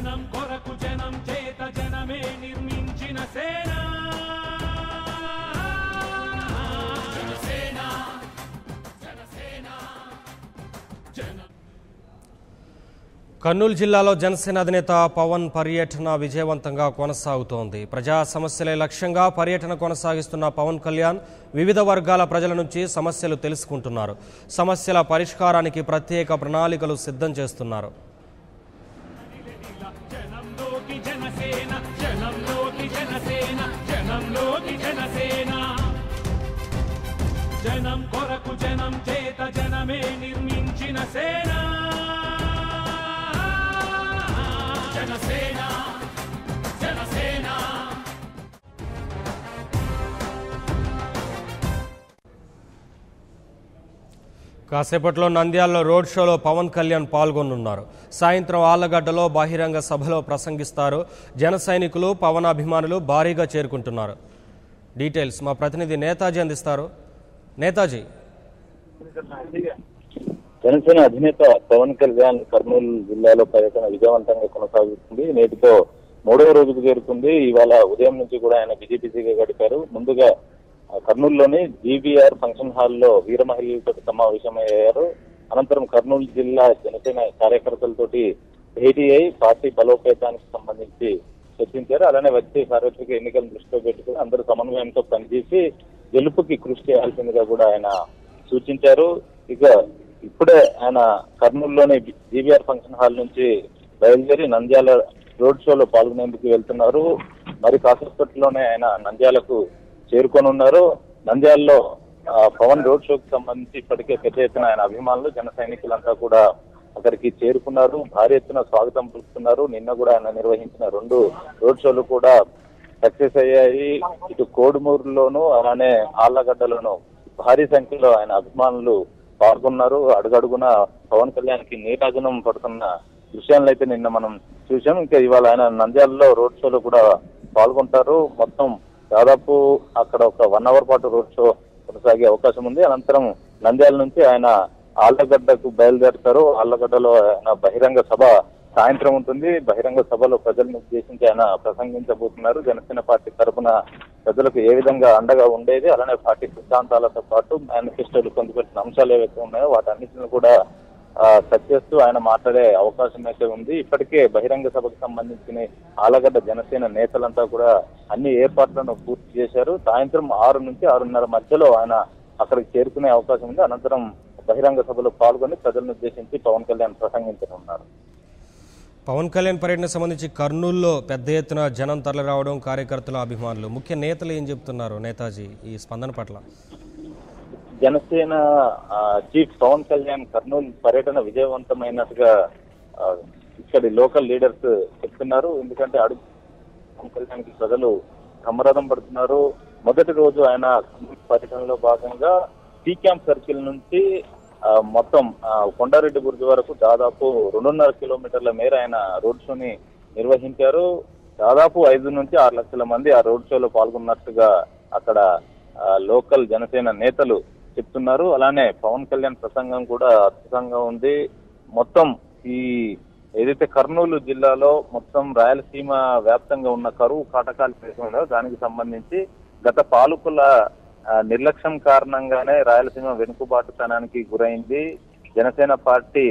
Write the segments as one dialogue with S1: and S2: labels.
S1: జనం కొరకు జనం చేత జనమే నిర్మించిన సేన జనసేన జనసేన జనం. కర్నూలు జిల్లాలో జనసేన అధినేత పవన్ పర్యటన విజయవంతంగా కొనసాగుతోంది. ప్రజా సమస్యలే లక్ష్యంగా పర్యటన కొనసాగిస్తున్న పవన్ కళ్యాణ్ వివిధ వర్గాల ప్రజల నుంచి సమస్యలు తెలుసుకుంటున్నారు. సమస్యల పరిష్కారానికి ప్రత్యేక ప్రణాళికలు సిద్ధం చేస్తున్నారు. జనం కొరకు జనం చేత జనమే నిర్మించిన సేన జనసేన జనసేన. కాసేపట్లో నంద్యాలలో రోడ్ షోలో పవన్ కళ్యాణ్ పాల్గొనున్నారు. సాయంత్రం ఆళ్లగడ్డలో బహిరంగ సభలో ప్రసంగిస్తారు. జన సైనికులు పవన్ అభిమానులు భారీగా చేరుకుంటున్నారు. డీటెయిల్స్ మా ప్రతినిధి నేతాజీ అందిస్తారు. నేతాజీ,
S2: జనసేన అధినేత పవన్ కళ్యాణ్ కర్నూలు జిల్లాలో పర్యటన విజయవంతంగా కొనసాగుతుంది. నేటితో 3వ రోజుకు చేరుకుంది. ఇవాళ ఉదయం నుంచి కూడా ఆయన బిజీగా గడిపారు. ముందుగా కర్నూలులోని జీబీఆర్ ఫంక్షన్ హాల్లో వీర మహిళలతో సమావేశమయ్యారు. అనంతరం కర్నూలు జిల్లా జనసేన కార్యకర్తలతోటి భేటీ అయి పార్టీ బలోపేతానికి సంబంధించి చర్చించారు. అలానే వచ్చే సార్వత్రిక ఎన్నికలను దృష్టిలో పెట్టుకుని అందరూ సమన్వయంతో పనిచేసి గెలుపుకి కృషి చేయాల్సిందిగా కూడా ఆయన సూచించారు. ఇక ఇప్పుడే ఆయన కర్నూలులోని జీబీఆర్ ఫంక్షన్ హాల్ నుంచి బయలుదేరి నంద్యాల రోడ్ షోలో పాల్గొనేందుకు వెళ్తున్నారు. మరి కాసేపట్లోనే ఆయన నంద్యాలకు చేరుకొనున్నారు. నంద్యాలలో పవన్ రోడ్ షోకి సంబంధించి ఇప్పటికే పెద్ద ఎత్తున ఆయన అభిమానులు జన సైనికులంతా కూడా అక్కడికి చేరుకున్నారు. భారీ ఎత్తున స్వాగతం పలుకుతున్నారు. నిన్న కూడా ఆయన నిర్వహించిన 2 రోడ్ షోలు కూడా సక్సెస్ అయ్యాయి. ఇటు కోడుమూరులోను అలానే ఆళ్లగడ్డలోను భారీ సంఖ్యలో ఆయన అభిమానులు పాల్గొన్నారు. అడుగడుగున పవన్ కళ్యాణ్ కి నీరాజనం పడుతున్న దృశ్యాలను అయితే నిన్న మనం చూసాం. ఇంకా ఇవాళ ఆయన నంద్యాలలో రోడ్ షోలో కూడా పాల్గొంటారు. మొత్తం దాదాపు అక్కడ ఒక 1 అవర్ పాటు రోడ్ షో కొనసాగే అవకాశం ఉంది. అనంతరం నంద్యాల నుంచి ఆయన ఆళ్లగడ్డకు బయలుదేరుతారు. ఆళ్లగడ్డలో ఆయన బహిరంగ సభ సాయంత్రం ఉంటుంది. బహిరంగ సభలో ప్రజలను ఉద్దేశించి ఆయన ప్రసంగించబోతున్నారు. జనసేన పార్టీ తరఫున ప్రజలకు ఏ విధంగా అండగా ఉండేది, అలానే పార్టీ సిద్ధాంతాలతో పాటు మేనిఫెస్టోలు పొందుపెట్టిన అంశాలు ఏవైతే ఉన్నాయో వాటన్నిటిని కూడా టచ్ చేస్తూ ఆయన మాట్లాడే అవకాశం అయితే ఉంది. ఇప్పటికే బహిరంగ సభకు సంబంధించిన ఆళ్లగడ్డ జనసేన నేతలంతా కూడా అన్ని ఏర్పాట్లను పూర్తి చేశారు. సాయంత్రం 6 నుంచి 6:30 మధ్యలో ఆయన అక్కడికి చేరుకునే అవకాశం ఉంది. అనంతరం బహిరంగ సభలో పాల్గొని ప్రజలను ఉద్దేశించి పవన్ కళ్యాణ్ ప్రసంగించనున్నారు.
S3: పవన్ కళ్యాణ్ పర్యటన సంబంధించి కర్నూలులో పెద్ద ఎత్తున జనం తరలిరావడం, కార్యకర్తల అభిమానులు, ముఖ్య నేతలు ఏం చెప్తున్నారు నేతాజీ ఈ స్పందన పట్ల?
S2: జనసేన చీఫ్ పవన్ కళ్యాణ్ కర్నూలు పర్యటన విజయవంతమైనట్టుగా ఇక్కడి లోకల్ లీడర్స్ చెప్తున్నారు. ఎందుకంటే పవన్ కళ్యాణ్ కి ప్రజలు బ్రహ్మరథం పడుతున్నారు. మొదటి రోజు ఆయన పర్యటనలో భాగంగా టీ క్యాంప్ సర్కిల్ నుంచి మొత్తం కొండారెడ్డి బుర్జు వరకు దాదాపు 2.5 కిలోమీటర్ల మేర ఆయన రోడ్ షోని నిర్వహించారు. దాదాపు 5 నుంచి 6 లక్షల మంది ఆ రోడ్ షోలో పాల్గొన్నట్టుగా అక్కడ లోకల్ జనసేన నేతలు చెప్తున్నారు. అలానే పవన్ కళ్యాణ్ ప్రసంగం కూడా అద్భుతంగా ఉంది. మొత్తం ఈ ఏదైతే కర్నూలు జిల్లాలో మొత్తం రాయలసీమ వ్యాప్తంగా ఉన్న కరువు కాటకాలు ఉన్నాయో దానికి సంబంధించి గత పాలకుల నిర్లక్ష్యం కారణంగానే రాయలసీమ వెనుకబాటుతనానికి గురైంది. జనసేన పార్టీ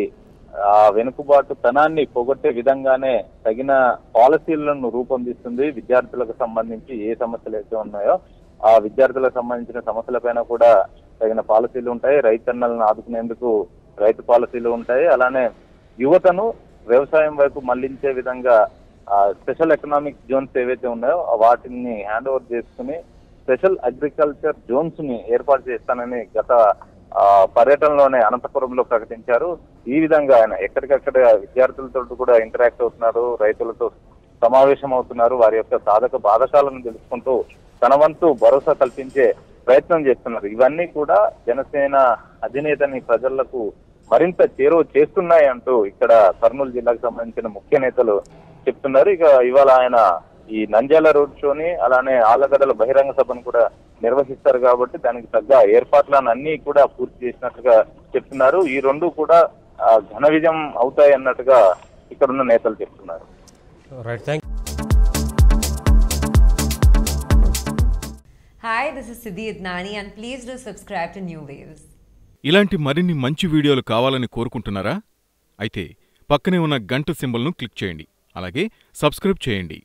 S2: ఆ వెనుకబాటుతనాన్ని పోగొట్టే విధంగానే తగిన పాలసీలను రూపొందిస్తుంది. విద్యార్థులకు సంబంధించి ఏ సమస్యలు అయితే ఉన్నాయో ఆ విద్యార్థులకు సంబంధించిన సమస్యలపైన కూడా తగిన పాలసీలు ఉంటాయి. రైతన్నలను ఆదుకునేందుకు రైతు పాలసీలు ఉంటాయి. అలానే యువతను వ్యవసాయం వైపు మళ్లించే విధంగా స్పెషల్ ఎకనామిక్ జోన్స్ ఏవైతే ఉన్నాయో వాటిని హ్యాండ్ ఓవర్ చేసుకుని స్పెషల్ అగ్రికల్చర్ జోన్స్ ని ఏర్పాటు చేస్తానని గత పర్యటనలోనే అనంతపురంలో ప్రకటించారు. ఈ విధంగా ఆయన ఎక్కడికక్కడ విద్యార్థులతో కూడా ఇంటరాక్ట్ అవుతున్నారు, రైతులతో సమావేశం అవుతున్నారు, వారి యొక్క సాధక బాధకాలను తెలుసుకుంటూ తన వంతు భరోసా కల్పించే ప్రయత్నం చేస్తున్నారు. ఇవన్నీ కూడా జనసేన అధినేతని ప్రజలకు మరింత చేరువ చేస్తున్నాయి అంటూ ఇక్కడ కర్నూలు జిల్లాకు సంబంధించిన ముఖ్య నేతలు చెప్తున్నారు. ఇక ఇవాళ ఆయన ఈ నంద్యాల రోడ్ షోని అలానే ఆళ్లగడ్డల బహిరంగ సభను కూడా నిర్వహిస్తారు కాబట్టి దానికి తగ్గ ఏర్పాట్లను అన్ని కూడా పూర్తి చేసినట్టుగా చెప్తున్నారు. ఈ రెండు కూడా ఘన విజయం అవుతాయి అన్నట్టుగా ఇక్కడున్న నేతలు చెప్తున్నారు.
S1: Right, thank
S4: Hi, this is Siddhi Idnani and please do subscribe to New Waves.
S5: ఇలాంటి మరిన్ని మంచి వీడియోలు కావాలని కోరుకుంటున్నారా? అయితే పక్కనే ఉన్న గంట సింబల్ను క్లిక్ చేయండి. అలాగే సబ్స్క్రైబ్ చేయండి.